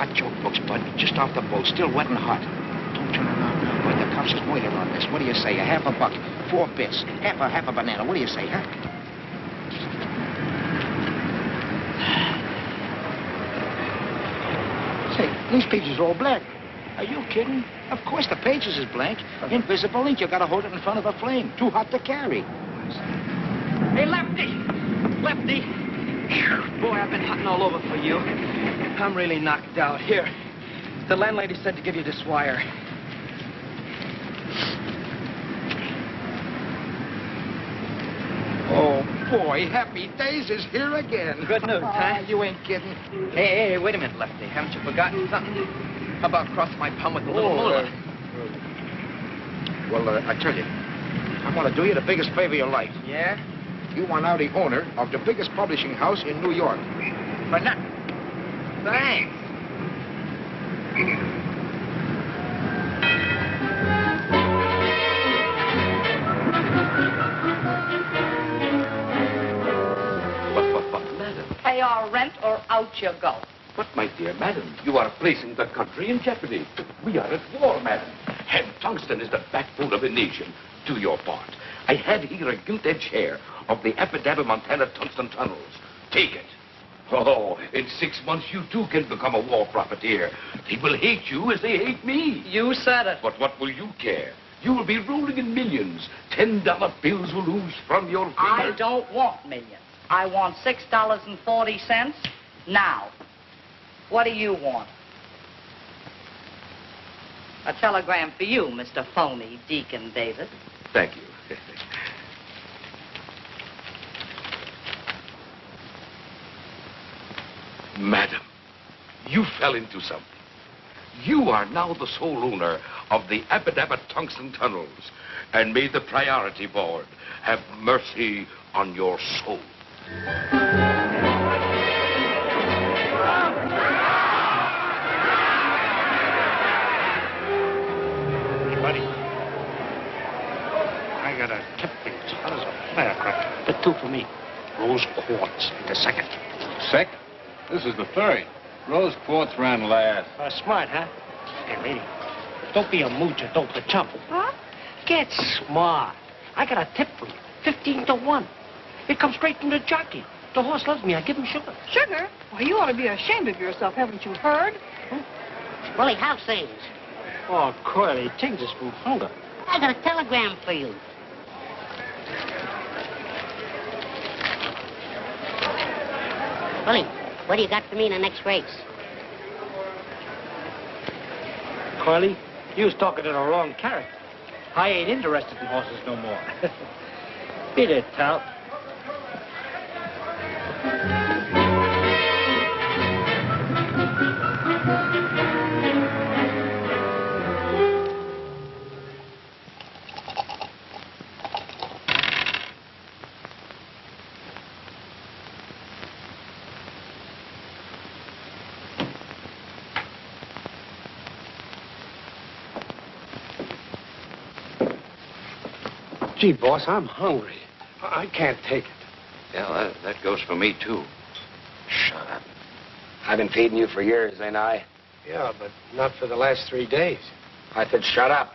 hot joke books, bud. Just off the boat, still wet and hot. Don't turn around now, bud. The cops is waiting on this. What do you say? A half a buck, 4 bits, half a banana. What do you say, huh? Say, these pages are all blank. Are you kidding? Of course the pages is blank. Invisible ink. You gotta hold it in front of a flame. Too hot to carry. Hey, Lefty! Lefty! Boy, I've been hunting all over for you. I'm really knocked out. Here, the landlady said to give you this wire. Oh, boy, Happy Days is here again. Good news, huh? You ain't kidding. Hey, wait a minute, Lefty. Haven't you forgotten something? How about cross my palm with a little moolah? Well, I tell you, I want to do you the biggest favor of your life. Yeah? You are now the owner of the biggest publishing house in New York. For nothing. Thanks. But, madam. Pay our rent or out you go. But, my dear madam, you are placing the country in jeopardy. We are at war, madam. And tungsten is the backbone of a nation. Do your part. I had here a gilt-edged hair of the Epidaba Montana tungsten tunnels. Take it. Oh, in 6 months, you too can become a war profiteer. They will hate you as they hate me. You said it. But what will you care? You will be rolling in millions. $10 bills will ooze from your fingers. I don't want millions. I want $6.40 now. What do you want? A telegram for you, Mr. Phony Deacon Davis. Thank you. Madam, you fell into something. You are now the sole owner of the Epidaba Tungsten Tunnels, and may the priority board have mercy on your soul. Hey, buddy. I got a tip for you as hot as a firecracker. The 2 for me. Rose quartz. The second. Second? This is the third. Rose quartz ran last. Smart, huh? Hey, lady, don't be a moocher, don't be a chump. Huh? Get smart. I got a tip for you. 15 to 1. It comes straight from the jockey. The horse loves me. I give him sugar. Sugar? Well, you ought to be ashamed of yourself. Haven't you heard? Willie, how's things? Oh, Curly, things is from hunger. I got a telegram for you. Willie, what do you got for me in the next race? Curly, you was talking to the wrong character. I ain't interested in horses no more. Beat it, Tal. Gee, boss, I'm hungry. I can't take it. Yeah, that goes for me, too. Shut up. I've been feeding you for years, ain't I? Yeah, but not for the last 3 days. I said shut up.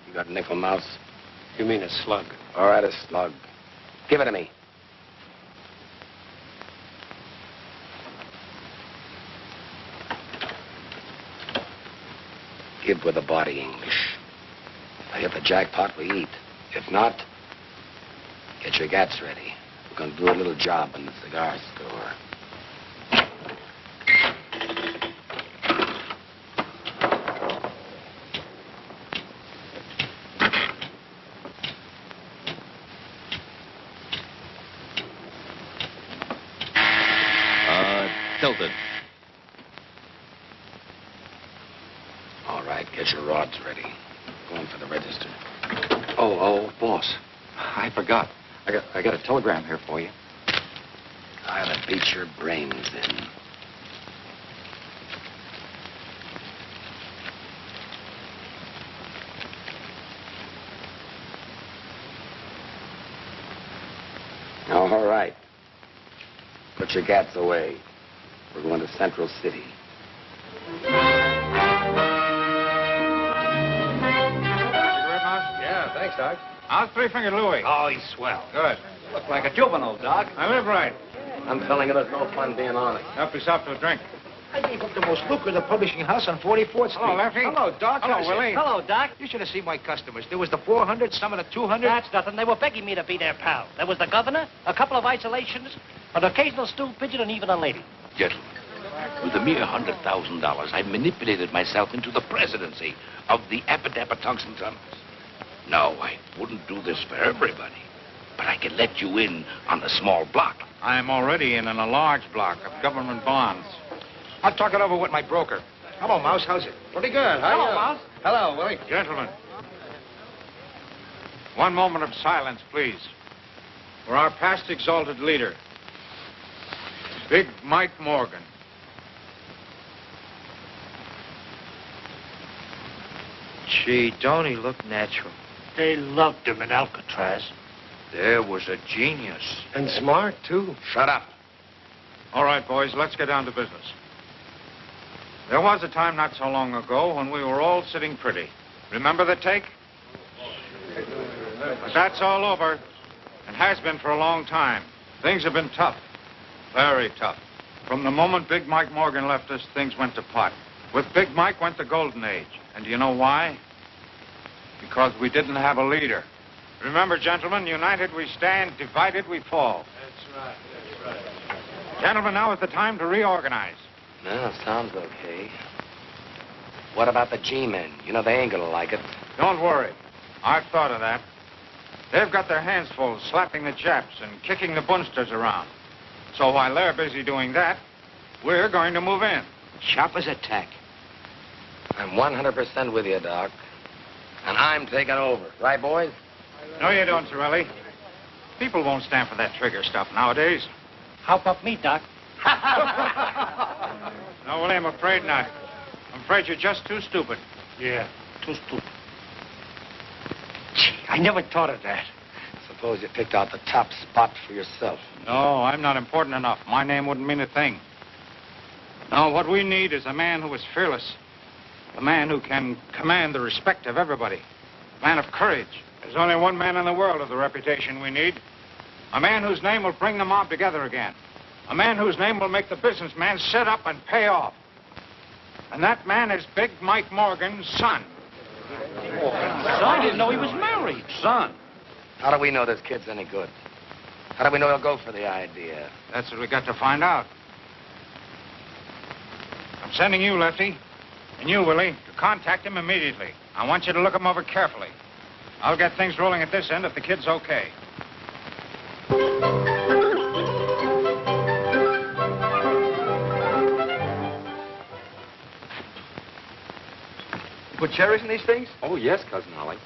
You got nickel mouse? You mean a slug? All right, a slug. Give it to me. Give with the body, English. If I hit the jackpot, we eat. If not, get your gats ready. We're going to do a little job in the cigar store. Tilted. All right, get your rods ready. Going for the register. Oh, boss. I forgot. I got a telegram here for you. I'll beat your brains in. All right. Put your gats away. We're going to Central City. Yeah, thanks, Doc. How's Three-Fingered Louie? Oh, he's swell. Good. Look like a juvenile, Doc. I live right. I'm telling you, there's no fun being honest. Help yourself to a drink. I gave up the most lucrative publishing house on 44th Street. Hello, Lefty. Hello, Doc. Hello, How's it? Willie. Hello, Doc. You should have seen my customers. There was the 400, some of the 200. That's nothing. They were begging me to be their pal. There was the governor, a couple of isolations, an occasional stool pigeon, and even a lady. Gentlemen, with a mere $100,000, I manipulated myself into the presidency of the Appadappa Tungsten Tunnels. No, I wouldn't do this for everybody, but I can let you in on the small block. I'm already in a large block of government bonds. I'll talk it over with my broker. Hello, Mouse. How's it? Pretty good. Hello, Mouse. Hello, Willie. Gentlemen, one moment of silence, please, for our past exalted leader, Big Mike Morgan. Gee, don't he look natural? They loved him in Alcatraz. There was a genius. And smart, too. Shut up. All right, boys, let's get down to business. There was a time not so long ago when we were all sitting pretty. Remember the take? But that's all over, and has been for a long time. Things have been tough, very tough. From the moment Big Mike Morgan left us, things went to pot. With Big Mike went the golden age. And do you know why? Because we didn't have a leader. Remember, gentlemen, united we stand, divided we fall. That's right, that's right. Gentlemen, now is the time to reorganize. No, sounds okay. What about the G-men? You know, they ain't gonna like it. Don't worry. I've thought of that. They've got their hands full slapping the Japs and kicking the Bunsters around. So while they're busy doing that, we're going to move in. Sharp as a tack. I'm 100% with you, Doc. And I'm taking over. Right, boys? No, you don't, Sorelli. People won't stand for that trigger stuff nowadays. How about me, Doc? No, Willie, I'm afraid not. I'm afraid you're just too stupid. Yeah, too stupid. Gee, I never thought of that. Suppose you picked out the top spot for yourself. No, I'm not important enough. My name wouldn't mean a thing. No, what we need is a man who is fearless. A man who can command the respect of everybody. A man of courage. There's only one man in the world of the reputation we need. A man whose name will bring the mob together again. A man whose name will make the businessman sit up and pay off. And that man is Big Mike Morgan's son. I didn't know he was married. Son. How do we know this kid's any good? How do we know he'll go for the idea? That's what we got to find out. I'm sending you, Lefty, and you, Willie, to contact him immediately. I want you to look him over carefully. I'll get things rolling at this end if the kid's okay. Put cherries in these things? Oh, yes, Cousin Ollie.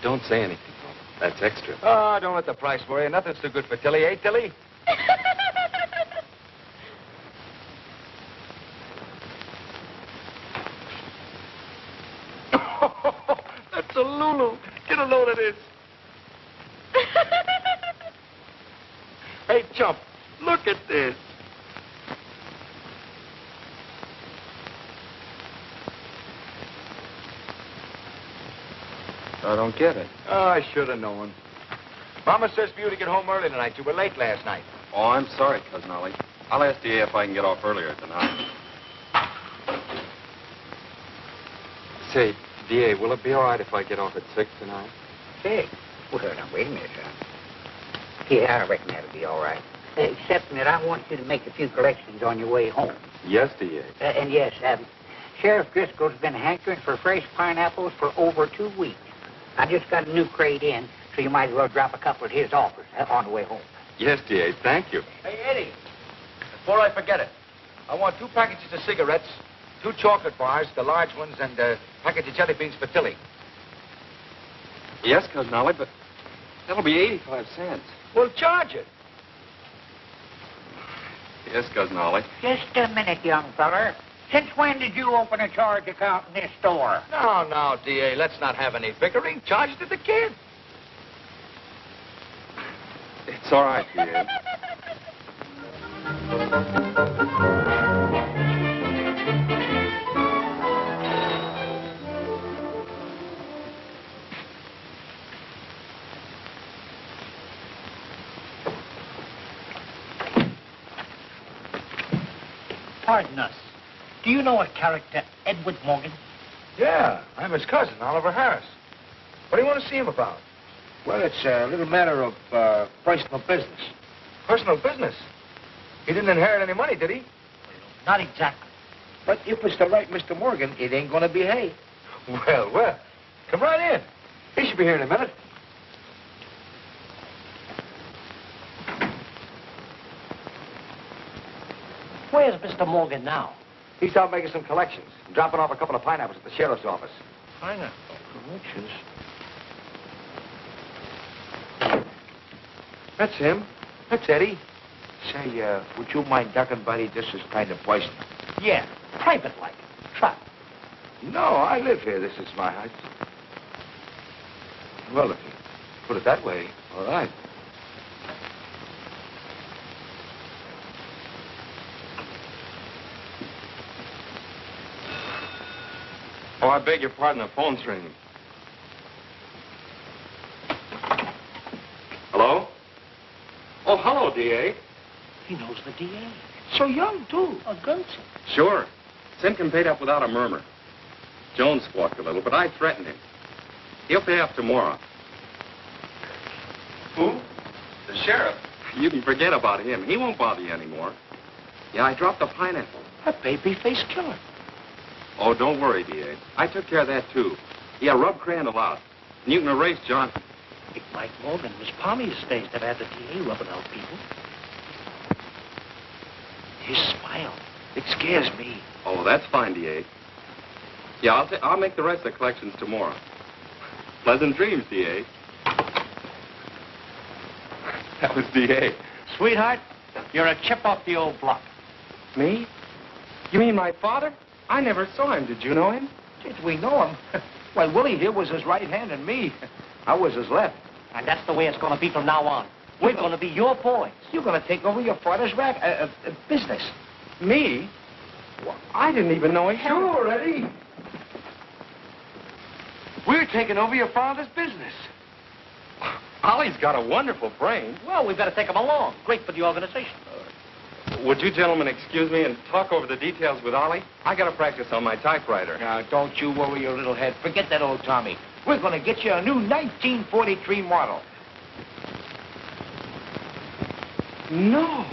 Don't say anything, though. That's extra. Oh, don't let the price worry you. Nothing's too good for Tilly, eh, Tilly? That's a Lulu. Get a load of this. Hey, Chump, look at this. I don't get it. Oh, I should have known. Mama says for you to get home early tonight. You were late last night. Oh, I'm sorry, Cousin Ollie. I'll ask DA if I can get off earlier tonight. Say, DA, will it be all right if I get off at 6 tonight? Say, well, now, wait a minute, son. Yeah, I reckon that'll be all right. Except that I want you to make a few collections on your way home. Yes, DA. And yes, Sheriff Driscoll's been hankering for fresh pineapples for over 2 weeks. I just got a new crate in, so you might as well drop a couple at his office on the way home. Yes, DA, thank you. Hey, Eddie, before I forget it, I want 2 packages of cigarettes, 2 chocolate bars, the large ones, and a package of jelly beans for Tilly. Yes, Cousin Ollie, but that'll be 85 cents. Well, charge it. Yes, Cousin Ollie. Just a minute, young feller. Since when did you open a charge account in this store? No, D.A., let's not have any bickering. Charge it to the kid. It's all right, DA. pardon us. Do you know a character, Edward Morgan? Yeah, I'm his cousin, Oliver Harris. What do you want to see him about? Well, it's a little matter of personal business. Personal business. He didn't inherit any money, did he? Not exactly. But if it's the right Mr. Morgan, it ain't gonna behave. Well, well. Come right in. He should be here in a minute. Where's Mr. Morgan now? He's out making some collections. Dropping off a couple of pineapples at the sheriff's office. Pineapple collections? That's him. That's Eddie. Say, would you mind ducking, buddy? This is kind of personal. Yeah, private-like. Try. No, I live here. This is my house. Well, if you put it that way, all right. Oh, I beg your pardon, the phone's ringing. Hello? Oh, hello, D.A. He knows the D.A. So young, too. A gun. Sure. Simpkin paid up without a murmur. Jones squawked a little, but I threatened him. He'll pay up tomorrow. Who? The sheriff. You can forget about him. He won't bother you anymore. Yeah, I dropped the pineapple. A baby-faced killer. Oh, don't worry, D.A. I took care of that, too. Yeah, rub Crandall out. And you can erase John. If Mike Morgan was palmy days that had the D.A. rubbing out people. His smile. It scares me. Oh, that's fine, D.A. Yeah, I'll make the rest of the collections tomorrow. Pleasant dreams, D.A. That was D.A. Sweetheart, you're a chip off the old block. Me? You mean my father? I never saw him. Did you know him? Did we know him? Why, Willie here was his right hand and me. I was his left. And that's the way it's going to be from now on. We're going to be your boys. You're going to take over your father's business. Me? Well, I didn't even know he had... Sure, Eddie. We're taking over your father's business. Ollie's got a wonderful brain. Well, we've got to take him along. Great for the organization. Would you gentlemen excuse me and talk over the details with Ollie? I got to practice on my typewriter. Now, don't you worry your little head. Forget that old Tommy. We're going to get you a new 1943 model. No.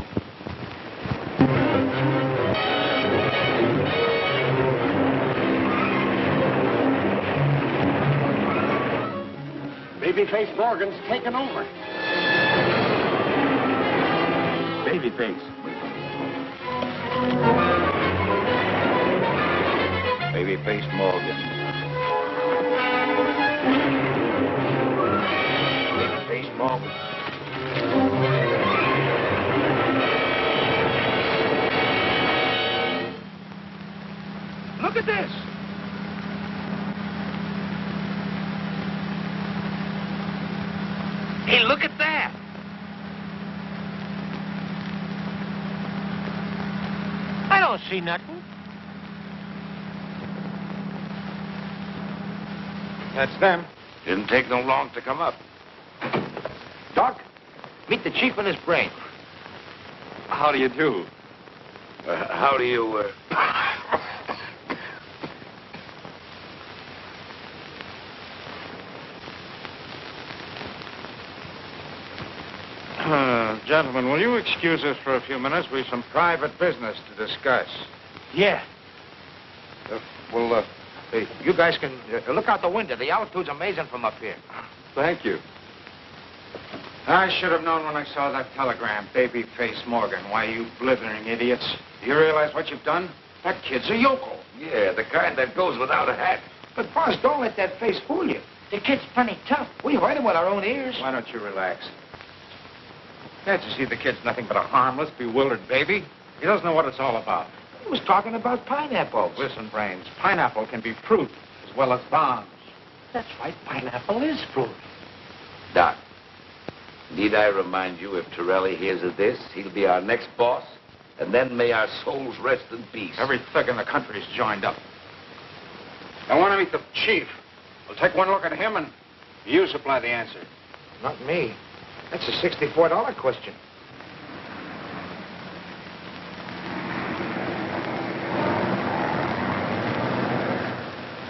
Babyface Morgan's taken over. Babyface. Babyface Morgan. Babyface Morgan. Look at this. Hey, look at that. I don't see nothing. That's them. Didn't take no long to come up. Doc, meet the chief and his brain. How do you do? How do you, Gentlemen, will you excuse us for a few minutes? We've some private business to discuss. Yeah. Hey, you guys can look out the window. The altitude's amazing from up here. Thank you. I should have known when I saw that telegram, Babyface Morgan. Why, you blithering idiots. Do you realize what you've done? That kid's a yokel. Yeah, the kind that goes without a hat. But, boss, don't let that face fool you. The kid's plenty tough. We heard him with our own ears. Why don't you relax? Can't you see the kid's nothing but a harmless, bewildered baby? He doesn't know what it's all about. He was talking about pineapples. Listen, Brains, pineapple can be fruit as well as bombs. That's right, pineapple is fruit. Doc, need I remind you, if Torelli hears of this, he'll be our next boss, and then may our souls rest in peace. Every thug in the country's joined up. I want to meet the chief. We'll take one look at him, and you supply the answer. Not me. That's a $64 question.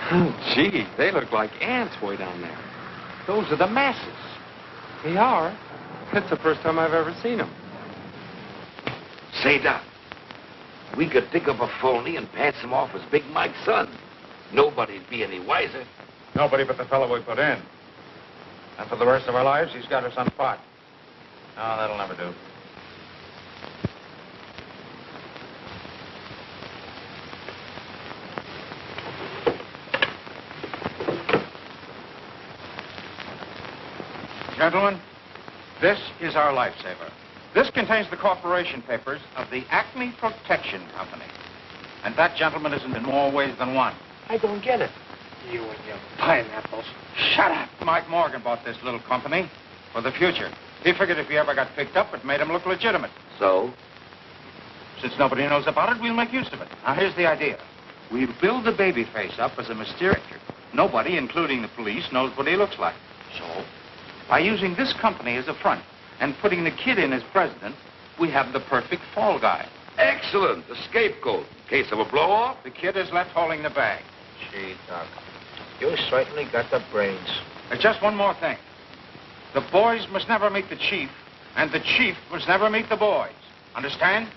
Oh, gee, they look like ants way down there. Those are the masses. They are. That's the first time I've ever seen them. Say, Doc, we could dig up a phony and pass him off as Big Mike's son. Nobody'd be any wiser. Nobody but the fellow we put in. And for the rest of our lives, he's got us on spot. No, that'll never do. Gentlemen, this is our lifesaver. This contains the corporation papers of the Acme Protection Company. And that gentleman isn't in more ways than one. I don't get it. You and your pineapples. Shut up! Mike Morgan bought this little company for the future. He figured if he ever got picked up, it made him look legitimate. So? Since nobody knows about it, we'll make use of it. Now, here's the idea. We'll build the baby face up as a mysterious character. Nobody, including the police, knows what he looks like. So, by using this company as a front and putting the kid in as president, we have the perfect fall guy. Excellent. The scapegoat. In case of a blow-off. The kid is left holding the bag. Gee, Doc, you certainly got the brains. Just one more thing. The boys must never meet the chief, and the chief must never meet the boys. Understand?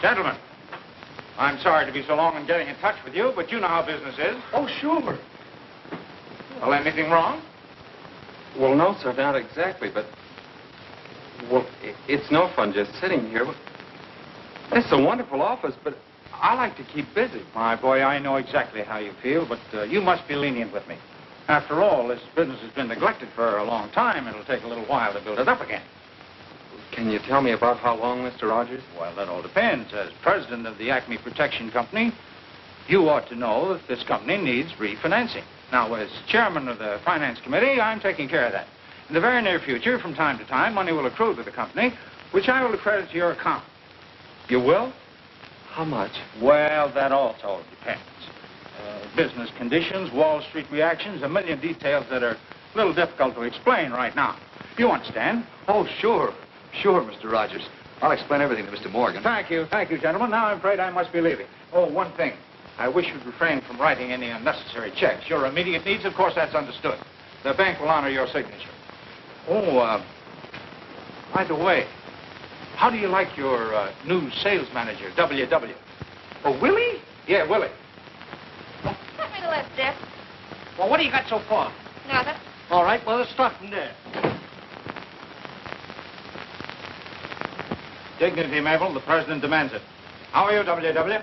Gentlemen, I'm sorry to be so long in getting in touch with you, but you know how business is. Oh, sure. Well, anything wrong? Well, no, sir, not exactly, but... Well, it's no fun just sitting here. It's a wonderful office, but I like to keep busy. My boy, I know exactly how you feel, but you must be lenient with me. After all, this business has been neglected for a long time. It'll take a little while to build it up again. Can you tell me about how long, Mr. Rogers? Well, that all depends. As president of the Acme Protection Company, you ought to know that this company needs refinancing. Now, as chairman of the finance committee, I'm taking care of that. In the very near future, from time to time, money will accrue to the company, which I will credit to your account. You will? How much? Well, that also depends. Business conditions, Wall Street reactions, a million details that are a little difficult to explain right now. You understand? Oh, sure. Sure, Mr. Rogers. I'll explain everything to Mr. Morgan. Thank you, gentlemen. Now I'm afraid I must be leaving. Oh, one thing. I wish you'd refrain from writing any unnecessary checks. Your immediate needs, of course, that's understood. The bank will honor your signature. Oh, by the way, how do you like your new sales manager, W.W.? Oh, Willie? Yeah, Willie. Let me the left, Jeff. Well, what do you got so far? Nothing. All right, well, let's start from there. Dignity, Mabel. The president demands it. How are you, W.W.?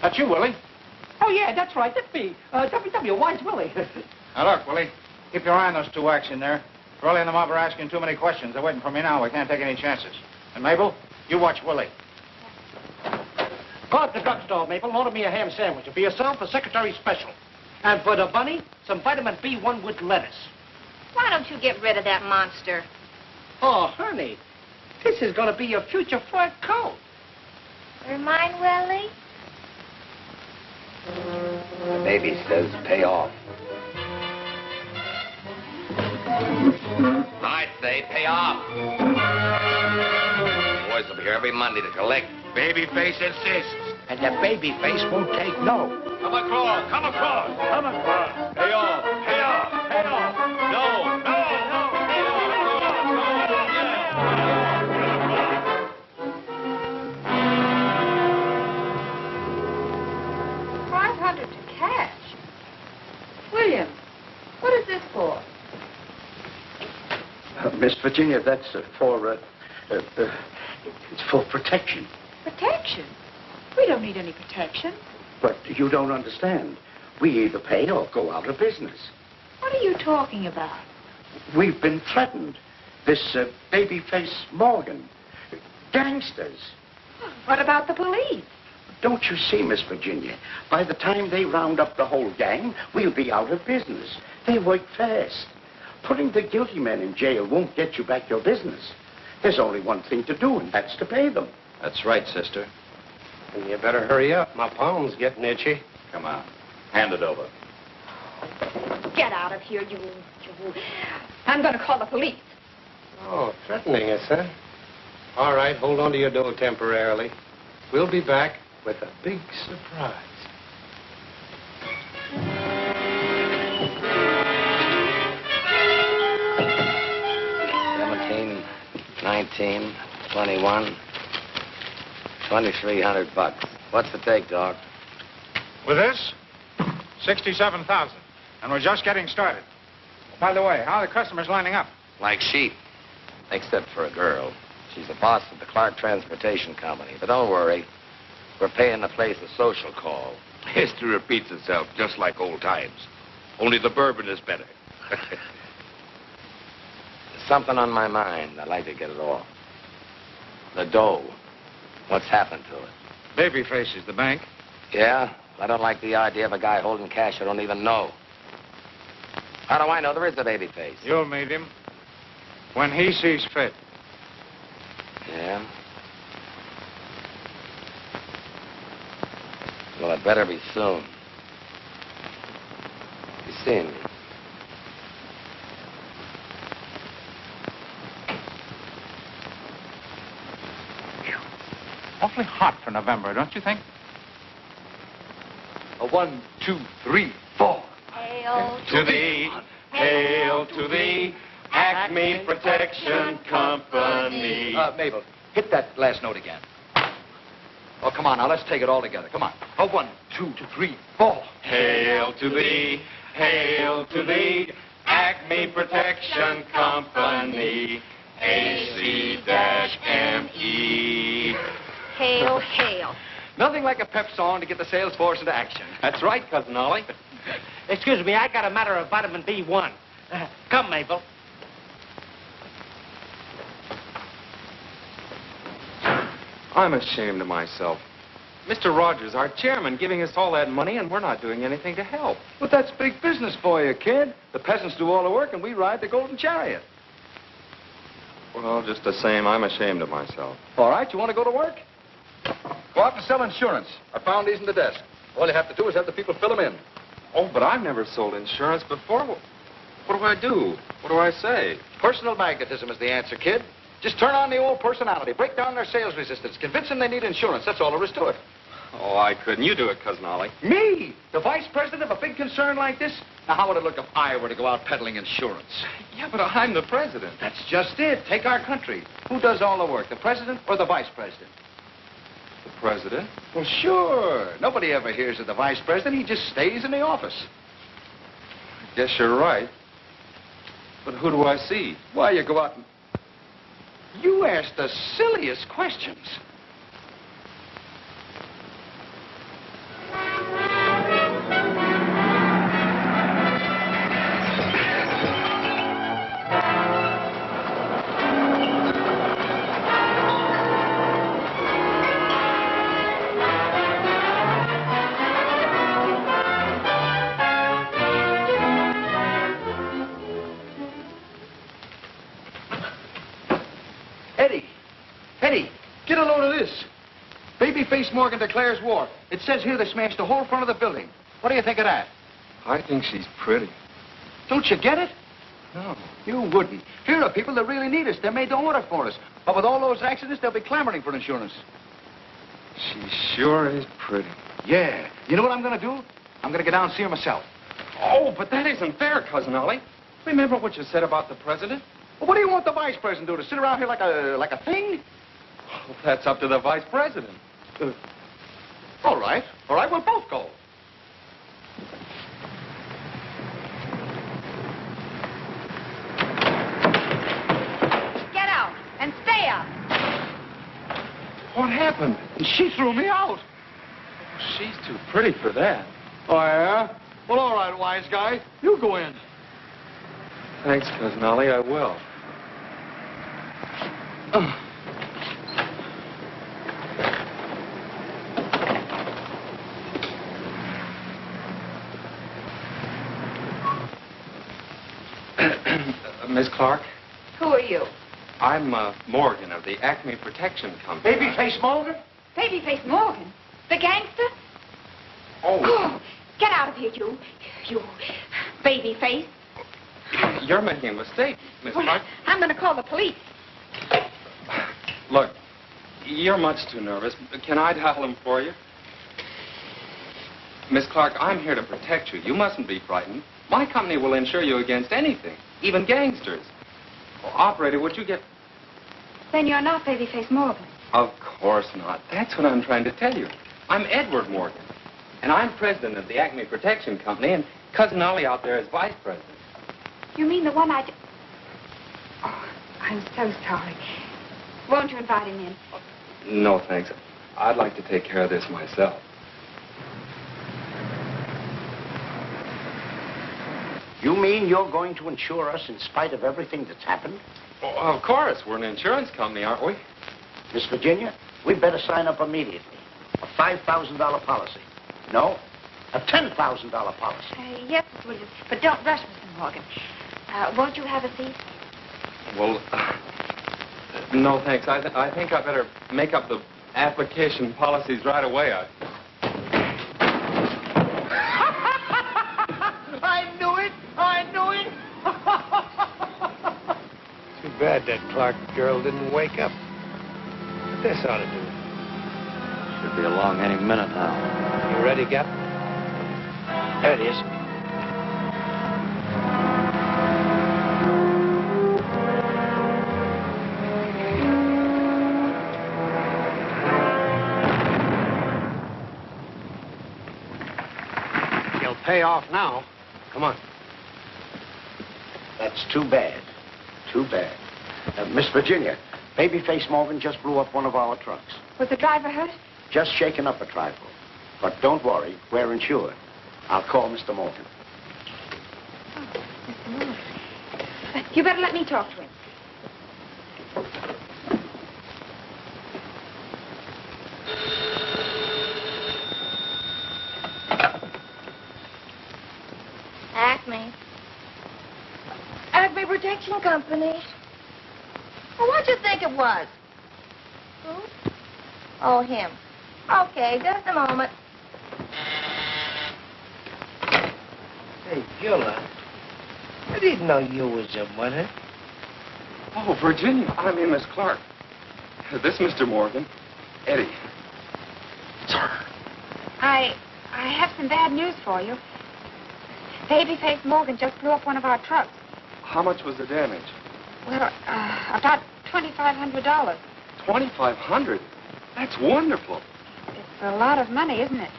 That's you, Willie. Oh, yeah, that's right. That's me. W.W., why's Willie? Now, look, Willie, keep your eye on those two whacks in there. Rolly and the mob are asking too many questions. They're waiting for me now. We can't take any chances. And, Mabel, you watch Willie. Go out to the drugstore, Maple, and order me a ham sandwich. And for yourself, a secretary special. And for the bunny, some vitamin B1 with lettuce. Why don't you get rid of that monster? Oh, honey, this is going to be your future fur coat. Remind Willie? The baby says pay off. I say pay off. Boys will be here every Monday to collect. Babyface insists, and the babyface won't take no. Come across, come across, come across. Pay off, pay off, pay off. No, no, no, pay $500 to cash. William, what is this for? Miss Virginia, that's for it's for protection. Protection? We don't need any protection. But you don't understand. We either pay or go out of business. What are you talking about? We've been threatened. This babyface Morgan. Gangsters. What about the police? Don't you see, Miss Virginia? By the time they round up the whole gang, we'll be out of business. They work fast. Putting the guilty men in jail won't get you back your business. There's only one thing to do, and that's to pay them. That's right, sister. You better hurry up. My palm's getting itchy. Come on. Hand it over. Get out of here, you. I'm going to call the police. Oh, threatening us, huh? All right, hold on to your dough temporarily. We'll be back with a big surprise. 17, 19, 21, 2,300 bucks. What's the take, dog? With this, 67,000. And we're just getting started. By the way, how are the customers lining up? Like sheep. Except for a girl. She's the boss of the Clark Transportation Company. But don't worry. We're paying the place a social call. History repeats itself just like old times. Only the bourbon is better. There's something on my mind. I'd like to get it off. The dough. What's happened to it? Babyface is the bank. Yeah? I don't like the idea of a guy holding cash I don't even know. How do I know there is a babyface? You'll meet him when he sees fit. Yeah? Well, it better be soon. You seeing me? Awfully hot for November, don't you think? A 1, 2, 3, 4. Hail To thee, hail to thee, Acme Protection Company. Mabel, hit that last note again. Oh, come on, now, let's take it all together. Come on. A 1, 2, 3, 4. Hail to thee, Acme Protection Company, AC-ME. Hail, hail. Nothing like a pep song to get the sales force into action. That's right, Cousin Ollie. Excuse me, I got a matter of vitamin B1. Come, Mabel. I'm ashamed of myself. Mr. Rogers, our chairman, giving us all that money, and we're not doing anything to help. But that's big business for you, kid. The peasants do all the work, and we ride the golden chariot. Well, just the same, I'm ashamed of myself. All right, you want to go to work? Go out and sell insurance. I found these in the desk. All you have to do is have the people fill them in. Oh, but I've never sold insurance before. What do I do? What do I say? Personal magnetism is the answer, kid. Just turn on the old personality. Break down their sales resistance. Convince them they need insurance. That's all there is to it. Oh, I couldn't. You do it, Cousin Ollie. Me? The vice president of a big concern like this? Now, how would it look if I were to go out peddling insurance? Yeah, but I'm the president. That's just it. Take our country. Who does all the work, the president or the vice president? The president? Well, sure. Nobody ever hears of the vice president. He just stays in the office. Guess you're right. But who do I see? Why, you go out and... You ask the silliest questions. Eddie, get a load of this. Babyface Morgan declares war. It says here they smashed the whole front of the building. What do you think of that? I think she's pretty. Don't you get it? No. You wouldn't. Here are people that really need us. They made the order for us. But with all those accidents, they'll be clamoring for insurance. She sure is pretty. Yeah. You know what I'm going to do? I'm going to get down and see her myself. Oh, but that isn't fair, Cousin Ollie. Remember what you said about the president? Well, what do you want the vice president to do? To sit around here like a thing? Well, that's up to the vice president. All right. All right, we'll both go. Get out and stay out. What happened? She threw me out. She's too pretty for that. Oh, yeah? Well, all right, wise guy. You go in. Thanks, Cousin Ollie, I will. Miss Clark? Who are you? I'm Morgan of the Acme Protection Company. Babyface Morgan? Babyface Morgan? The gangster? Oh. Get out of here, you babyface. You're making a mistake, Miss Clark. I'm going to call the police. Look, you're much too nervous. Can I dial him for you? Miss Clark, I'm here to protect you. You mustn't be frightened. My company will insure you against anything, even gangsters. Well, operator, would you get... Then you're not Babyface Morgan. Of course not. That's what I'm trying to tell you. I'm Edward Morgan, and I'm president of the Acme Protection Company, and Cousin Ollie out there is vice president. You mean the one I... Oh, I'm so sorry. Won't you invite him in? No, thanks. I'd like to take care of this myself. You mean you're going to insure us in spite of everything that's happened? Oh, of course. We're an insurance company, aren't we? Miss Virginia, we'd better sign up immediately. A $5,000 policy. No, a $10,000 policy. Yes, Miss Williams, but don't rush, Mr. Morgan. Won't you have a seat? Well, no, thanks. I think I better make up the application policies right away. I knew it! I knew it! Too bad that Clark girl didn't wake up. But this ought to do it. Should be along any minute now. You ready, Captain? There it is. He'll pay off now. Come on. That's too bad. Too bad. Miss Virginia, Babyface Morgan just blew up one of our trucks. Was the driver hurt? Just shaken up a trifle. But don't worry, we're insured. I'll call Mr. Morgan. Oh, Mr. Morgan. You better let me talk to him. Acme Protection Company. Well, what'd you think it was? Who? Oh, him. Okay, just a moment. Hey, Beulah, I didn't know you was a mother. Oh, Virginia. I mean, Miss Clark. This Mr. Morgan. Eddie. Sir. I have some bad news for you. Babyface Morgan just blew up one of our trucks. How much was the damage? Well, about $2,500. $2,500? That's wonderful. It's a lot of money, isn't it?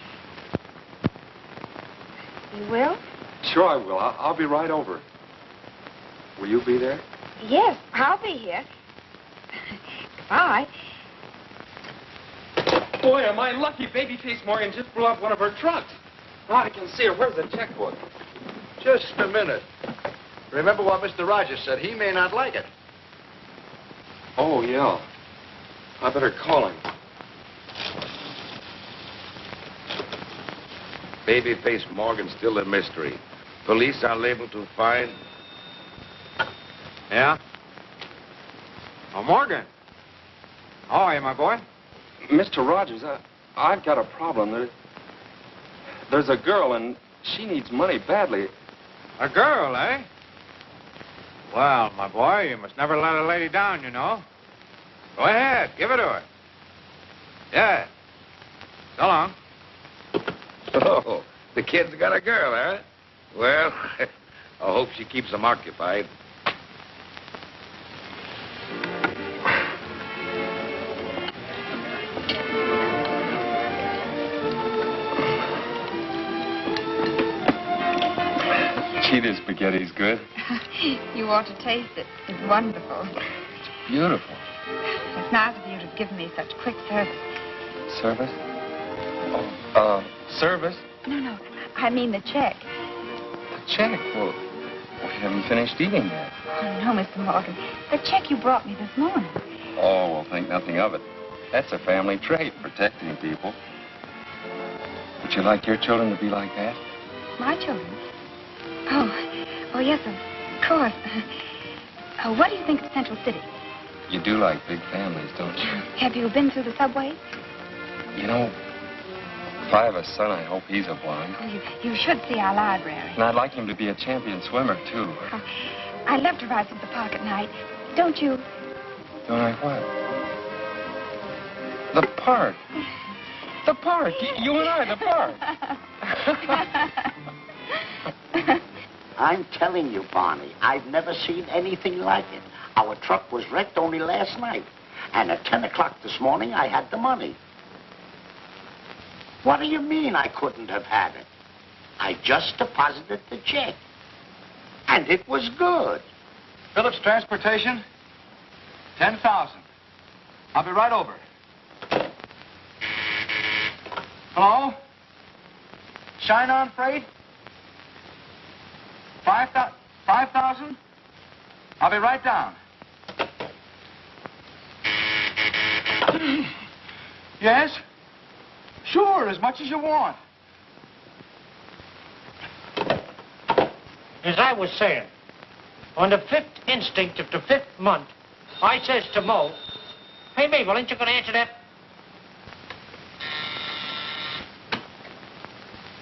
You will? Sure I will. I'll be right over. Will you be there? Yes, I'll be here. Goodbye. Boy, am I lucky. Babyface Morgan just blew up one of her trucks. Now I can see her. Where's the checkbook? Just a minute. Remember what Mr. Rogers said. He may not like it. Oh, yeah. I better call him. Babyface Morgan's still a mystery. Police are able to find... Yeah? Oh, Morgan. How are you, my boy? Mr. Rogers, I've got a problem. There's a girl, and she needs money badly. A girl, eh? Well, my boy, you must never let a lady down, you know. Go ahead, give it to her. Yeah. So long. Oh, the kid's got a girl, huh? Well, I hope she keeps him occupied. Gee, this spaghetti's good. You ought to taste it. It's wonderful. Beautiful. It's nice of you to give me such quick service. Service? Oh, service? No. I mean the check. The check? Well, we haven't finished eating yet. Oh, no, Mr. Morgan. The check you brought me this morning. Oh, well, think nothing of it. That's a family trait, protecting people. Would you like your children to be like that? My children? Oh, yes, of course. What do you think of Central City? You do like big families, don't you? Have you been through the subway? You know, if I have a son, I hope he's a blonde. Oh, you should see our library. And I'd like him to be a champion swimmer, too. Oh, I love to ride through the park at night. Don't you? Don't I what? The park. The park. You and I, the park. I'm telling you, Barney, I've never seen anything like it. Our truck was wrecked only last night. And at 10 o'clock this morning, I had the money. What do you mean I couldn't have had it? I just deposited the check. And it was good. Phillips Transportation, 10,000. I'll be right over. Hello? Shine On Freight? 5,000? I'll be right down. Yes? Sure, as much as you want. As I was saying, on the 5th instinct of the 5th month, I says to Mo, "Hey, Mabel, ain't you going to answer that?"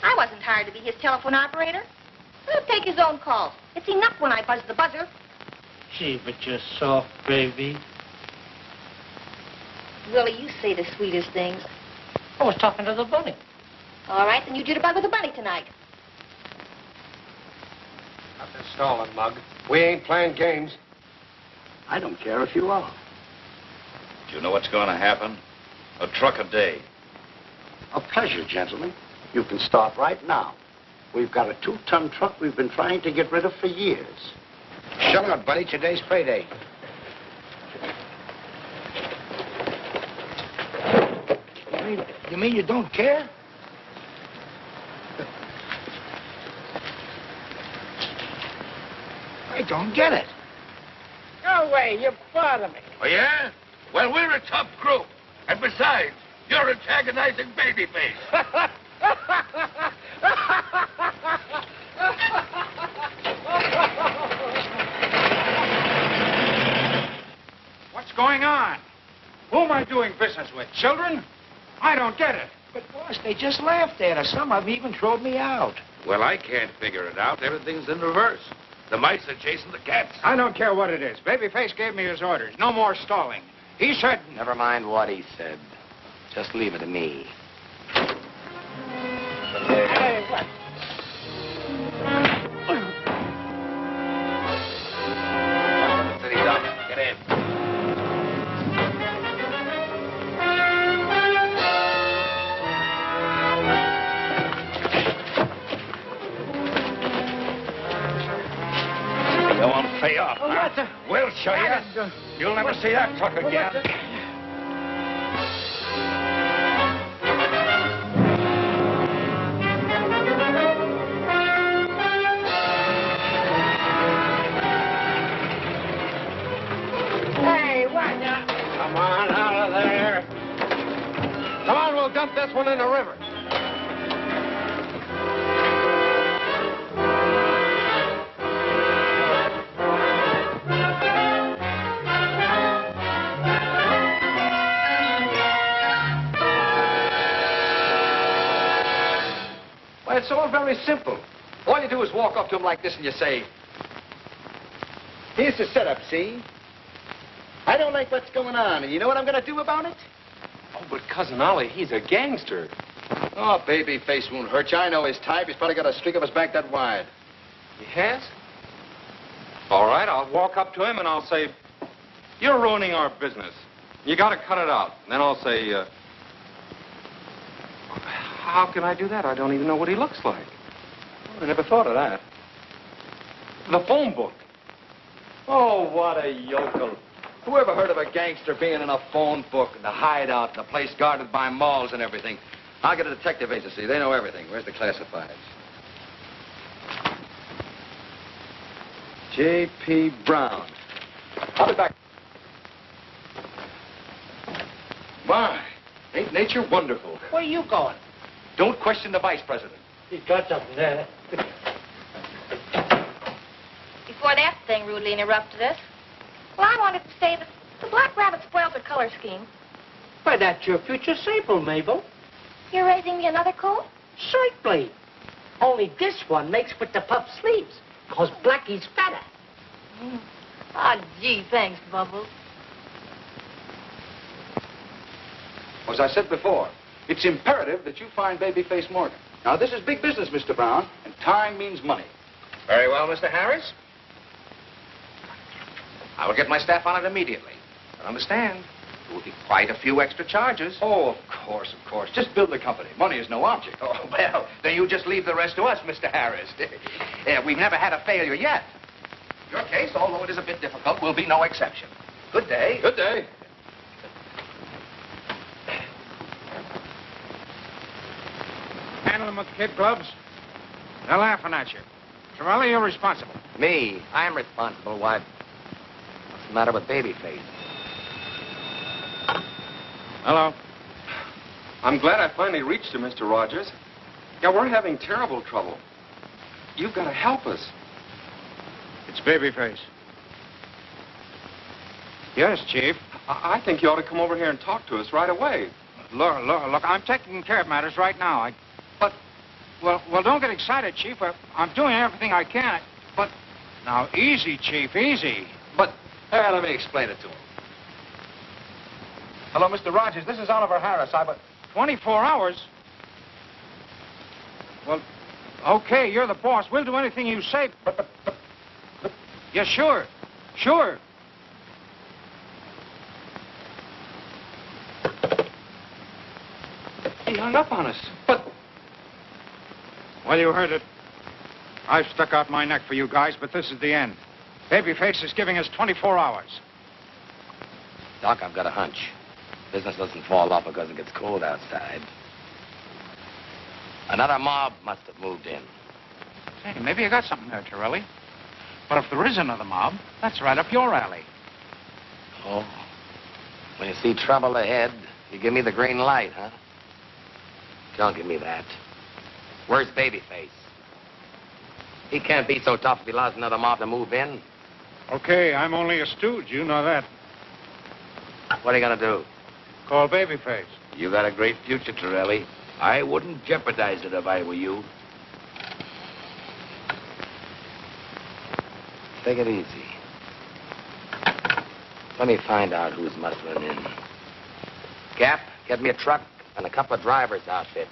I wasn't hired to be his telephone operator. Let him take his own calls. It's enough when I buzz the buzzer. Gee, but you're soft, baby. Willie, you say the sweetest things. I was talking to the bunny. All right, then you jitterbug with the bunny tonight. Nothing stalling, Mug. We ain't playing games. I don't care if you are. Do you know what's going to happen? A truck a day. A pleasure, gentlemen. You can start right now. We've got a 2-ton truck we've been trying to get rid of for years. Shut up, buddy. Today's payday. You mean you don't care? I don't get it. No way, you bother me. Oh, yeah? Well, we're a tough group. And besides, you're antagonizing Babyface. What's going on? Who am I doing business with? Children? I don't get it. But, boss, they just laughed at us. Some of them even throwed me out. Well, I can't figure it out. Everything's in reverse. The mice are chasing the cats. I don't care what it is. Babyface gave me his orders. No more stalling. He said... Never mind what he said. Just leave it to me. Hey, what? City Dump, get in. You won't pay off, Oh, huh? what the- We'll show you. You'll never see that truck again. Hey, what now? Come on, out of there. Come on, we'll dump this one in the river. Well, it's all very simple. All you do is walk up to him like this and you say, "Here's the setup, see? I don't like what's going on, and you know what I'm going to do about it?" Oh, but Cousin Ollie, he's a gangster. Oh, Babyface won't hurt you. I know his type. He's probably got a streak of his back that wide. He has? All right, I'll walk up to him and I'll say, "You're ruining our business. You got to cut it out." And then I'll say, how can I do that? I don't even know what he looks like. Oh, I never thought of that. The phone book. Oh, what a yokel. Who ever heard of a gangster being in a phone book and the hideout and the place guarded by malls and everything? I'll get a detective agency. They know everything. Where's the classifieds? J.P. Brown. I'll be back. My, ain't nature wonderful? Where are you going? Don't question the vice president. He's got something there. Before that thing rudely interrupted us, well, I wanted to say that The black rabbit spoiled the color scheme. Why, that's your future sable, Mabel. You're raising me another colt? Certainly. Only this one makes with the puff sleeves, because Blackie's fatter. Ah, gee, thanks, Bubbles. As I said before, it's imperative that you find Babyface Morgan. Now, this is big business, Mr. Brown, and time means money. Very well, Mr. Harris. I will get my staff on it immediately. But understand, there will be quite a few extra charges. Oh, of course, of course. Just build the company. Money is no object. Oh, well, then you just leave the rest to us, Mr. Harris. We've never had a failure yet. Your case, although it is a bit difficult, will be no exception. Good day. Good day. Handle them with kid gloves. They're laughing at you. Torelli, you're responsible. Me? I'm responsible. Why? What's the matter with Babyface? Hello. I'm glad I finally reached you, Mr. Rogers. Yeah, we're having terrible trouble. You've got to help us. It's Babyface. Yes, Chief. I think you ought to come over here and talk to us right away. Look, I'm taking care of matters right now. Well, don't get excited, Chief. I'm doing everything I can. But, now, easy, Chief, easy. But, let me explain it to him. Hello, Mr. Rogers. This is Oliver Harris. 24 hours? Well, okay, you're the boss. We'll do anything you say. But. Yeah, sure. Sure. He hung up on us. But... Well, you heard it. I've stuck out my neck for you guys, but this is the end. Babyface is giving us 24 hours. Doc, I've got a hunch. Business doesn't fall off because it gets cold outside. Another mob must have moved in. Say, maybe you got something there, Torelli. But if there is another mob, that's right up your alley. Oh. When you see trouble ahead, you give me the green light, huh? Don't give me that. Where's Babyface? He can't be so tough if he allows another mob to move in. Okay, I'm only a stooge. You know that. What are you gonna do? Call Babyface. You got a great future, Torelli. I wouldn't jeopardize it if I were you. Take it easy. Let me find out who's muscling in. Gap, get me a truck and a couple of driver's outfits.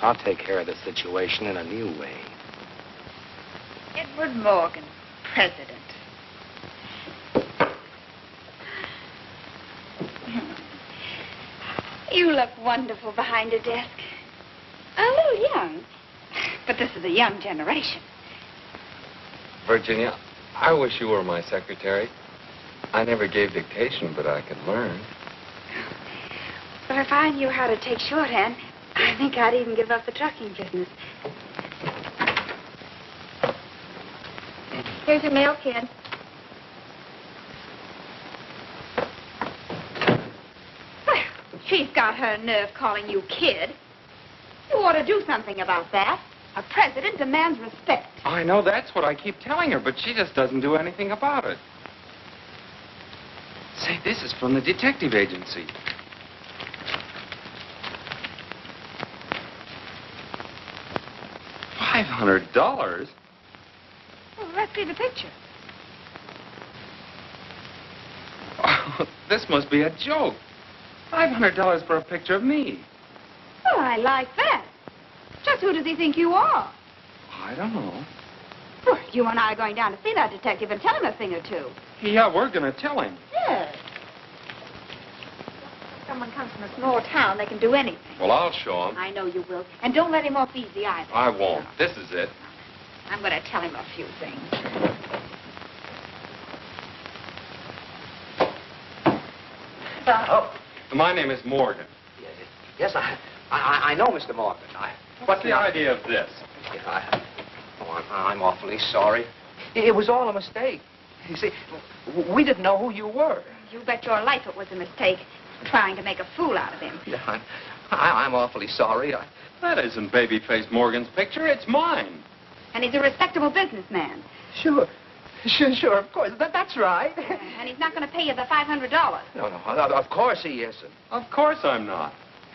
I'll take care of the situation in a new way. Edward Morgan, president. You look wonderful behind a desk. A little young, but this is a young generation. Virginia, I wish you were my secretary. I never gave dictation, but I could learn. But if I knew how to take shorthand, I think I'd even give up the trucking business. Here's your mail, kid. Well, she's got her nerve calling you kid. You ought to do something about that. A president demands respect. I know that's what I keep telling her, but she just doesn't do anything about it. Say, this is from the detective agency. $500? Well, let's see the picture. Oh, this must be a joke. $500 for a picture of me. Well, I like that. Just who does he think you are? I don't know. Well, you and I are going down to see that detective and tell him a thing or two. Yeah, we're going to tell him. Yes. Someone comes from a small town, they can do anything. Well, I'll show him. I know you will. And don't let him off easy either. I won't. This is it. I'm going to tell him a few things. Oh. My name is Morgan. Yes, I know, Mr. Morgan. What's the idea of this? I'm awfully sorry. It was all a mistake. You see, we didn't know who you were. You bet your life it was a mistake, trying to make a fool out of him. Yeah, I'm awfully sorry. That isn't Babyface Morgan's picture. It's mine. And he's a respectable businessman. Sure. Sure, of course. That's right. And he's not going to pay you the $500. No, of course he isn't. Of course I'm not.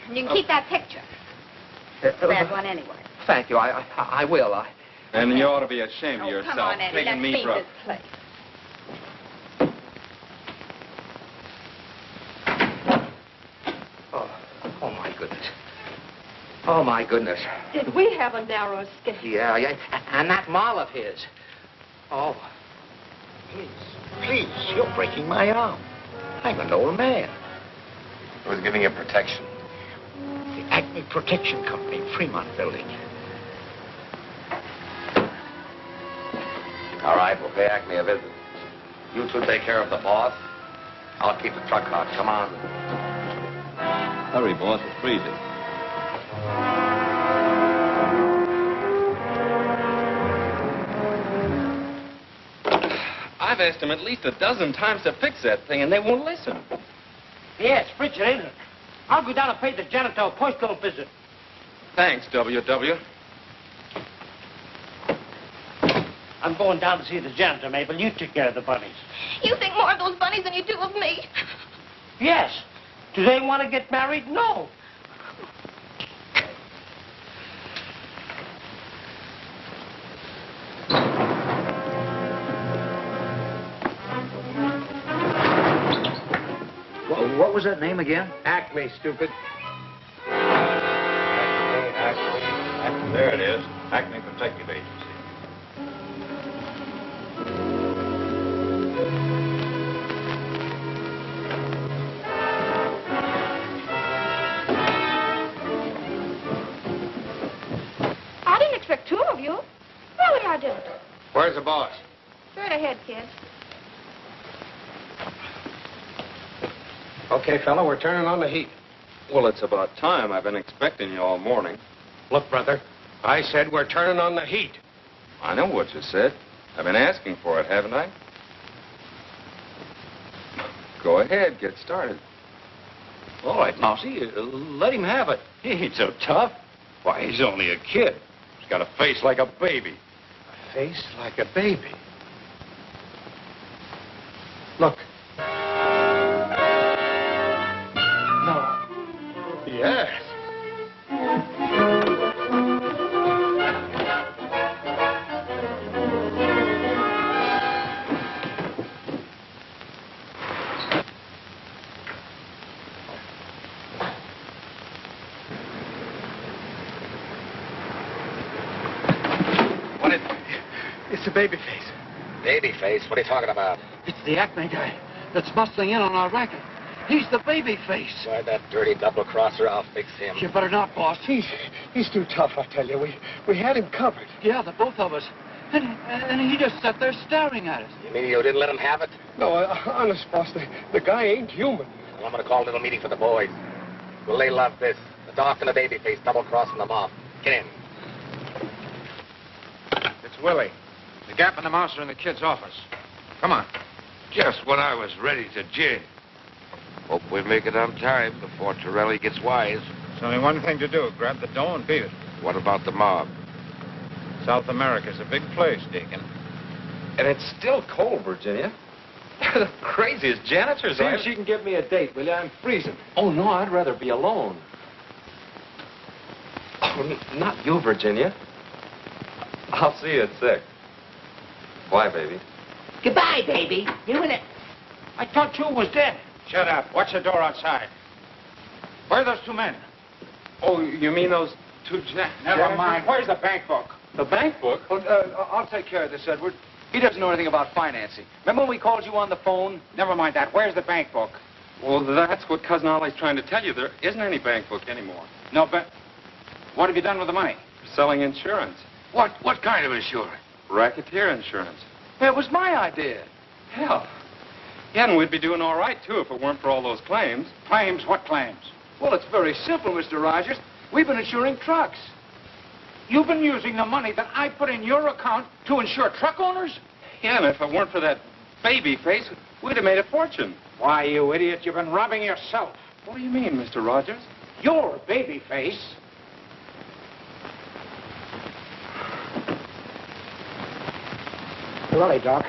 And you can keep that picture. Bad one anyway. Thank you. I will. And you ought to be ashamed of Oh, yourself, come on, Eddie. taking Let's me leave for a... this place. Oh, my goodness. Oh, my goodness. Did we have a narrow escape? Yeah. And that mall of his. Oh. Please, you're breaking my arm. I'm an old man. Who's giving you protection? The Acme Protection Company, Fremont Building. All right, we'll pay Acme a visit. You two take care of the boss. I'll keep the truck hot. Come on. Hurry, boss. It's freezing. I've asked them at least a dozen times to fix that thing, and they won't listen. Yeah, it's frigid, ain't it? I'll go down and pay the janitor a postal visit. Thanks, W.W. I'm going down to see the janitor, Mabel. You take care of the bunnies. You think more of those bunnies than you do of me. Yes. Do they want to get married? No. What was that name again? Acme, stupid. Acme. There it is. Acme Protective Agency. I didn't expect two of you. Really, I didn't. Where's the boss? Straight ahead, kid. Okay, fella, we're turning on the heat. Well, it's about time. I've been expecting you all morning. Look, brother, I said we're turning on the heat. I know what you said. I've been asking for it, haven't I? Go ahead, get started. All right, Mousy, let him have it. He ain't so tough. Why, he's only a kid. He's got a face like a baby. A face like a baby. Look. No. Yes. It's the baby face. Baby face? What are you talking about? It's the Acme guy that's bustling in on our racket. He's the baby face. Why, that dirty double-crosser, I'll fix him. You better not, boss. He's too tough, I tell you. We had him covered. Yeah, the both of us. And he just sat there staring at us. You mean you didn't let him have it? No, honest, boss, the guy ain't human. Well, I'm going to call a little meeting for the boys. Will they love this? The doc and the baby face double-crossing the mob. Get in. It's Willie. The Gap and the Mouse are in the kid's office. Come on. Just when I was ready to gin. Hope we make it on time before Torelli gets wise. There's only one thing to do. Grab the dough and beat it. What about the mob? South America's a big place, Deacon. And it's still cold, Virginia. They're the craziest janitors. See if she can give me a date, will you? I'm freezing. Oh, no, I'd rather be alone. Oh, not you, Virginia. I'll see you at 6. Bye, baby. Goodbye, baby. You and it. I thought you was dead. Shut up. Watch the door outside. Where are those two men? Oh, you mean those two Never mind. Where's the bank book? The bank book? Well, I'll take care of this, Edward. He doesn't know anything about financing. Remember when we called you on the phone? Never mind that. Where's the bank book? Well, that's what Cousin Ollie's trying to tell you. There isn't any bank book anymore. No, but what have you done with the money? Selling insurance. What kind of insurance? Racketeer insurance. It was my idea. Hell. Yeah, and we'd be doing all right, too, if it weren't for all those claims. Claims? What claims? Well, it's very simple, Mr. Rogers. We've been insuring trucks. You've been using the money that I put in your account to insure truck owners? Yeah, and if it weren't for that baby face, we'd have made a fortune. Why, you idiot, you've been robbing yourself. What do you mean, Mr. Rogers? Your baby face. Willie, Doc.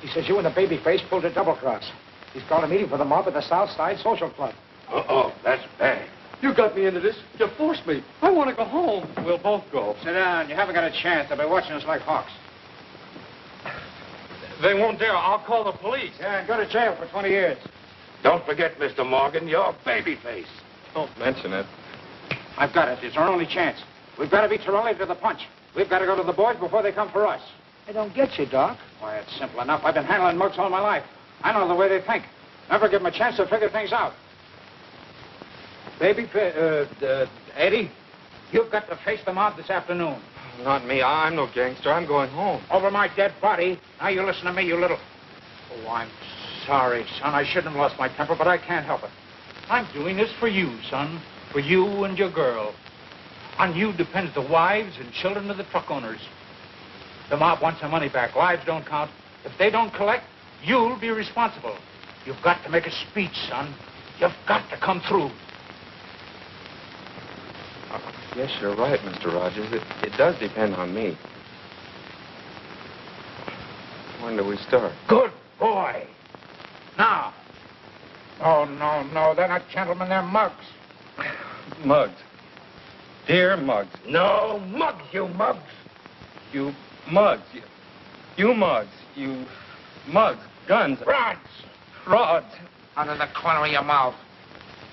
He says you and the babyface pulled a double cross. He's called a meeting for the mob at the South Side Social Club. Uh-oh, that's bad. You got me into this. You forced me. I want to go home. We'll both go. Sit down. You haven't got a chance. They'll be watching us like hawks. They won't dare. I'll call the police. Yeah, and go to jail for 20 years. Don't forget, Mr. Morgan, you're babyface. Don't mention it. I've got it. It's our only chance. We've got to beat Torelli to the punch. We've got to go to the boys before they come for us. I don't get you, Doc. Why, it's simple enough. I've been handling mugs all my life. I know the way they think. Never give them a chance to figure things out. Eddie, you've got to face the mob this afternoon. Not me. I'm no gangster. I'm going home. Over my dead body. Now you listen to me, you little... Oh, I'm sorry, son. I shouldn't have lost my temper, but I can't help it. I'm doing this for you, son. For you and your girl. On you depends the wives and children of the truck owners. The mob wants their money back. Lives don't count. If they don't collect, you'll be responsible. You've got to make a speech, son. You've got to come through. Yes, you're right, Mr. Rogers. It does depend on me. When do we start? Good boy. Now. Oh, no. They're not gentlemen. They're mugs. Mugs. Dear Mugs. No, mugs, you mugs. You mugs. You mugs. You mugs. Guns. Rods. Rods. Out of the corner of your mouth.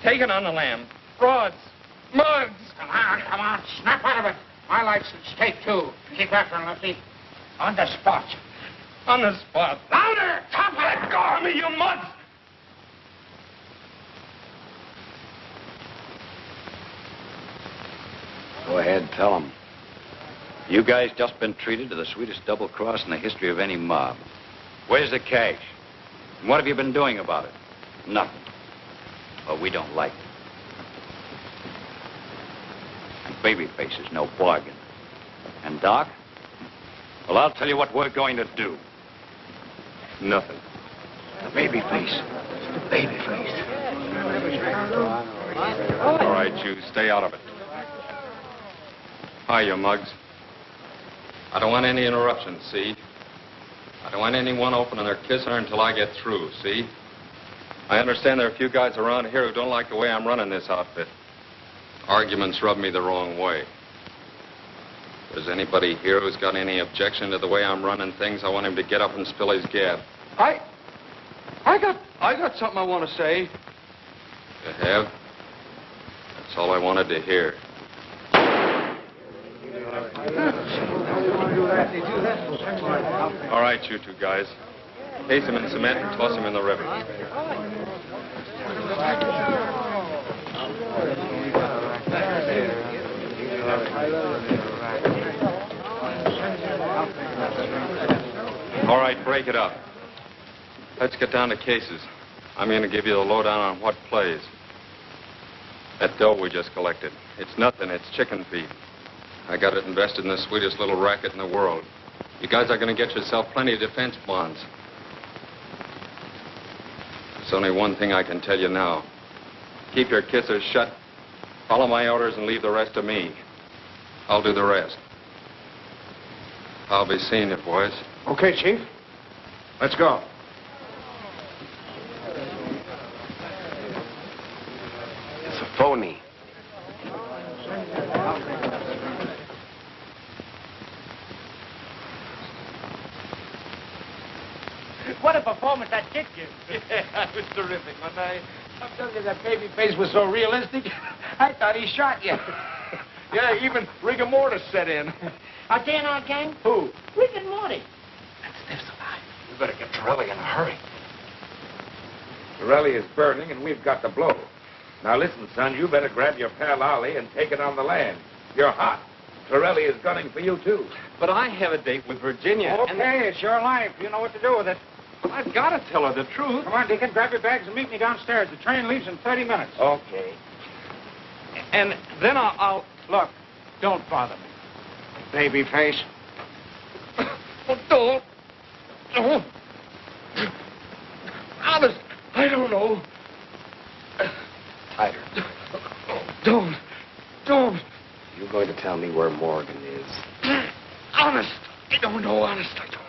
Take it on the lam. Rods. Mugs. Come on. Snap out of it. My life's at stake, too. Keep after him, Lefty. On the spot. On the spot. Louder! Top of it! Let go of me, you mugs! Go ahead, tell them. You guys just been treated to the sweetest double cross in the history of any mob. Where's the cash? And what have you been doing about it? Nothing. Well, we don't like it. And Babyface is no bargain. And Doc? Well, I'll tell you what we're going to do. Nothing. The Babyface. All right, you stay out of it. Hi, you mugs. I don't want any interruptions, see? I don't want anyone opening their kisser until I get through, see? I understand there are a few guys around here who don't like the way I'm running this outfit. Arguments rub me the wrong way. If there's anybody here who's got any objection to the way I'm running things, I want him to get up and spill his gab. I got something I want to say. You have? That's all I wanted to hear. All right, you two guys. Case him in cement and toss him in the river. All right, break it up. Let's get down to cases. I'm going to give you the lowdown on what plays. That dough we just collected. It's nothing. It's chicken feed. I got it invested in the sweetest little racket in the world. You guys are going to get yourself plenty of defense bonds. There's only one thing I can tell you now. Keep your kissers shut, follow my orders, and leave the rest to me. I'll do the rest. I'll be seeing you, boys. Okay, Chief. Let's go. It's a phony. What a performance that kid gave. Yeah, that was terrific, wasn't I? I'm telling you, that baby face was so realistic, I thought he shot you. Yeah, even rigor mortis set in. Are they in our gang? Who? Rick and Morty. We better get Torelli in a hurry. Torelli is burning, and we've got the blow. Now, listen, son, you better grab your pal Ollie and take it on the land. You're hot. Torelli is gunning for you, too. But I have a date with Virginia. Okay, it's your life. You know what to do with it. I've got to tell her the truth. Come on, Deacon, grab your bags and meet me downstairs. The train leaves in 30 minutes. Okay. And then I'll... Look, don't bother me. Baby face. Oh, don't. Honest, I don't know. Tighter. Don't. You're going to tell me where Morgan is. Honest, I don't know. Honest, I don't.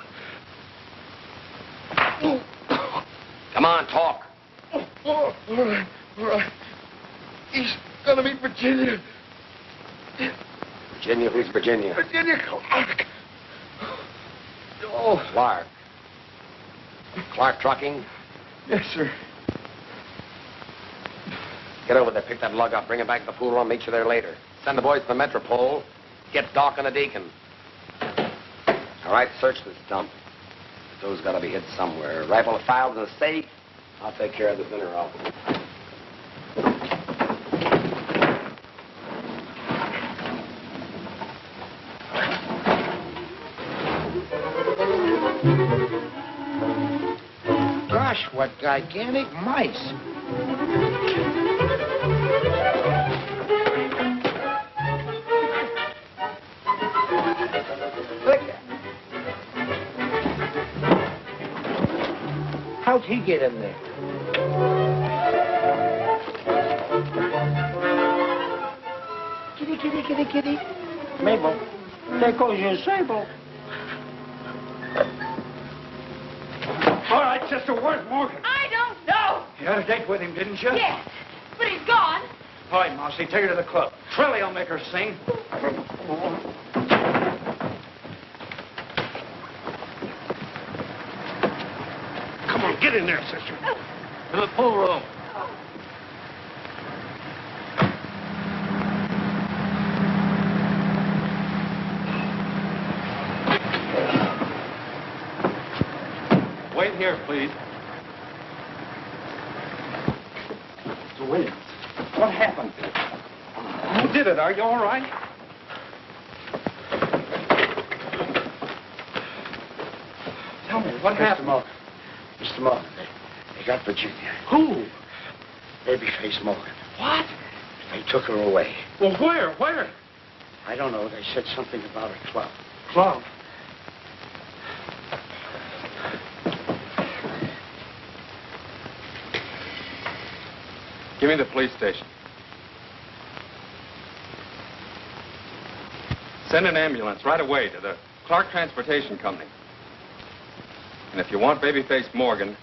Come on, talk. Oh, all right, all right. He's gonna meet Virginia. Virginia? Who's Virginia? Virginia Clark. Oh. Clark. Clark Trucking? Yes, sir. Get over there, pick that lug up, bring it back to the pool room, meet you there later. Send the boys to the Metropole. Get Doc and the Deacon. All right, search this dump. Those got to be hid somewhere. Rifle the files in the safe. I'll take care of the dinner off. Gosh, what gigantic mice. How'd he get in there? Kitty, kitty, kitty, kitty. Mabel, there goes your sable. All right, sister, where's Morgan? I don't know. You had a date with him, didn't you? Yes, but he's gone. All right, Mousy, take her to the club. Trilly will make her sing. Come on, get in there, sister. To the pool room. Wait here, please. So wait. What happened? Who did it? Are you all right? Tell me, what happened? Mr. Morgan, they got Virginia. Who? Babyface Morgan. What? They took her away. Well, where? Where? I don't know. They said something about a club. Club. Give me the police station. Send an ambulance right away to the Clark Transportation Company. And if you want Babyface Morgan,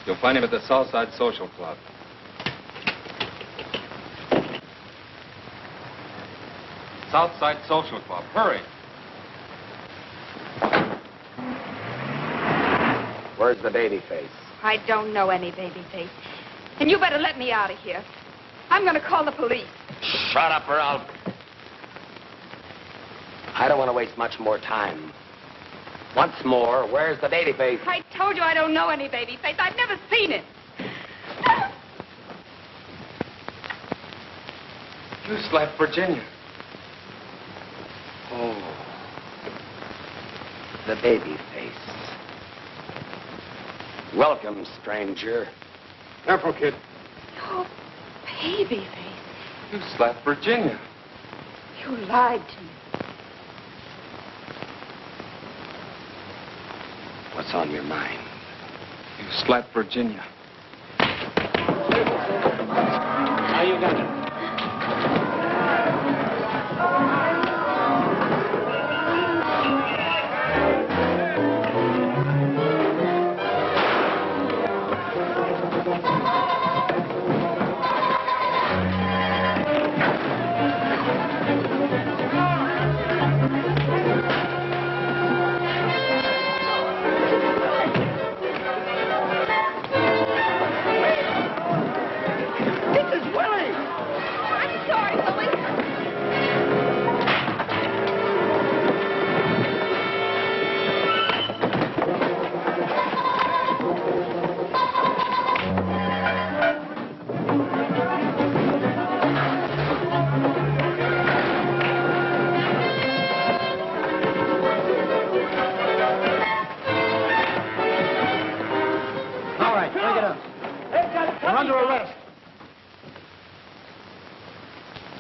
you'll find him at the Southside Social Club. Southside Social Club. Hurry. Where's the Babyface? I don't know any Babyface. And you better let me out of here. I'm going to call the police. Shut up or I'll... I don't want to waste much more time. Once more, where's the Babyface? I told you I don't know any Babyface. I've never seen it. You slapped Virginia. Oh. The Babyface. Welcome, stranger. Careful, kid. Oh, Babyface. You slapped Virginia. You lied to me. What's on your mind? You slapped Virginia. How you got it?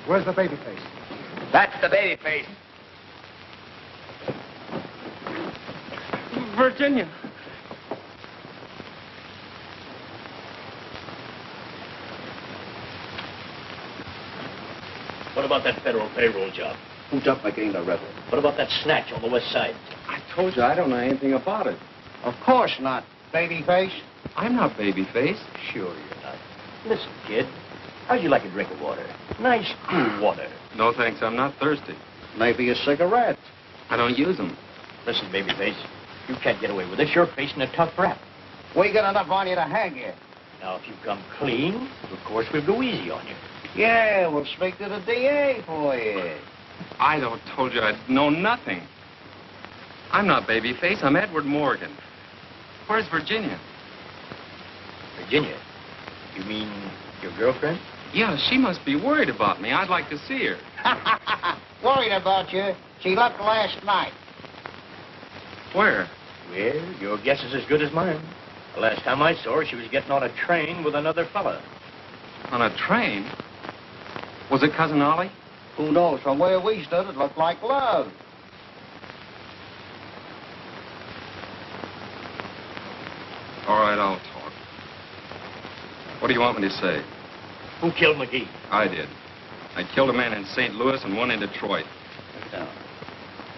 Where's the Babyface? That's the Babyface. Virginia. What about that federal payroll job? Who jumped by getting arrested? What about that snatch on the west side? I told you I don't know anything about it. Of course not, Babyface. I'm not Babyface. Sure you're not. Listen, kid. How'd you like a drink of water? Nice, cool water. No, thanks. I'm not thirsty. Maybe a cigarette. I don't use them. Listen, Babyface. You can't get away with this. You're facing a tough rap. We got enough on you to hang you. Now, if you come clean, of course we'll go easy on you. Yeah, we'll speak to the DA for you. I don't told you I know nothing. I'm not Babyface. I'm Edward Morgan. Where's Virginia? Virginia? You mean your girlfriend? Yeah, she must be worried about me. I'd like to see her. Worried about you. She left last night. Where? Well, your guess is as good as mine. The last time I saw her, she was getting on a train with another fella. On a train? Was it Cousin Ollie? Who knows? From where we stood, it looked like love. All right, I'll talk. What do you want me to say? Who killed McGee? I did. I killed a man in St. Louis and one in Detroit. Down.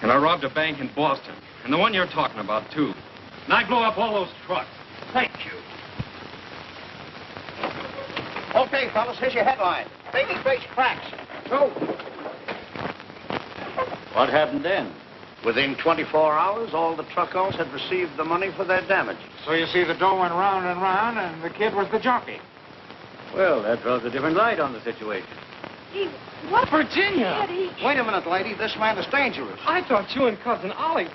And I robbed a bank in Boston. And the one you're talking about, too. And I blew up all those trucks. Thank you. Okay, fellas, here's your headline. Babyface cracks. Go. What happened then? Within 24 hours, all the truck owners had received the money for their damages. So you see, the dough went round and round, and the kid was the jockey. Well, that throws a different light on the situation. What? Virginia! Eddie. Wait a minute, lady. This man is dangerous. I thought you and Cousin Ollie...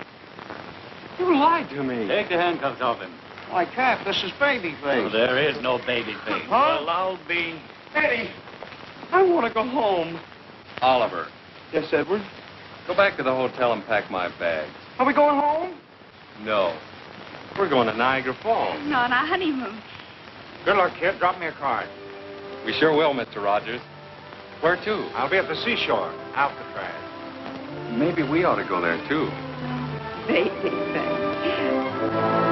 You lied to me. Take the handcuffs off him. I can't. This is Babyface. Oh, there is no Babyface. Huh? Well, I'll be... Eddie, I want to go home. Oliver, Yes, Edward? go back to the hotel and pack my bags. Are we going home? No. We're going to Niagara Falls. No, on our honeymoon. Good luck, kid. Drop me a card. We sure will, Mr. Rogers. Where to? I'll be at the seashore, Alcatraz. Maybe we ought to go there, too. Baby thing.